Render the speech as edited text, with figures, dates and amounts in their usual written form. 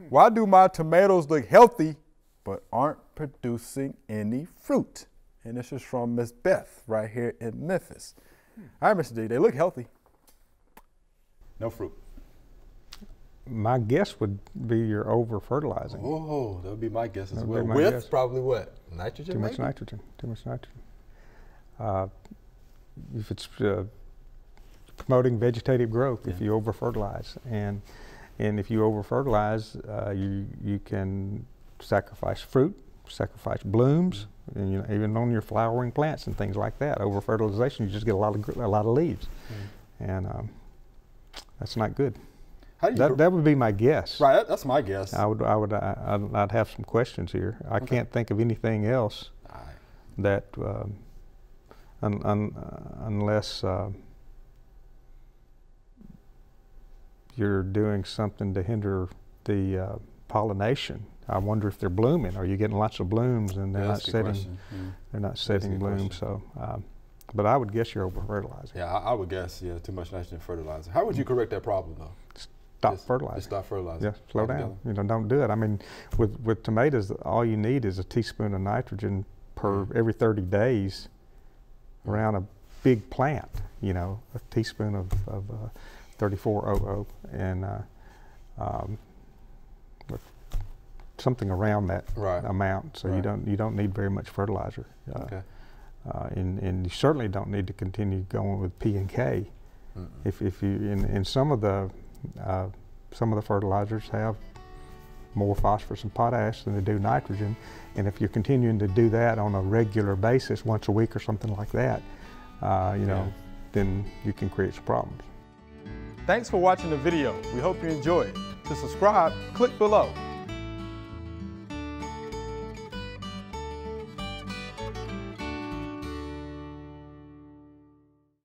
Why do my tomatoes look healthy but aren't producing any fruit? And this is from Miss Beth right here in Memphis. All right, Mr. D, they look healthy. No fruit. My guess would be you're over fertilizing. Oh, that would be my guess as well. With Guess. probably what? Nitrogen? Too much maybe? nitrogen. Too much nitrogen. If it's promoting vegetative growth, if you over fertilize, and if you over fertilize, you can sacrifice fruit, sacrifice blooms, and even on your flowering plants and things like that. Over fertilization, you just get a lot of leaves, and that's not good. How do you that would be my guess. Right, that's my guess. I'd have some questions here. I can't think of anything else that unless you're doing something to hinder the pollination. I wonder if they're blooming. Are you getting lots of blooms and they're not setting? They're not setting blooms. So, but I would guess you're over fertilizing. Yeah, I would guess. Yeah, too much nitrogen fertilizer. How would you correct that problem though? Stop fertilizing. Just stop fertilizing. Yeah, slow down. Don't do it. I mean, with tomatoes, all you need is a teaspoon of nitrogen per every 30 days around a big plant. A teaspoon of 3400 and something around that amount. So you don't need very much fertilizer. And you certainly don't need to continue going with P and K. If you in some of the fertilizers have more phosphorus and potash than they do nitrogen, and if you're continuing to do that on a regular basis, once a week or something like that, then you can create some problems. Thanks for watching the video. We hope you enjoyed. To subscribe, click below.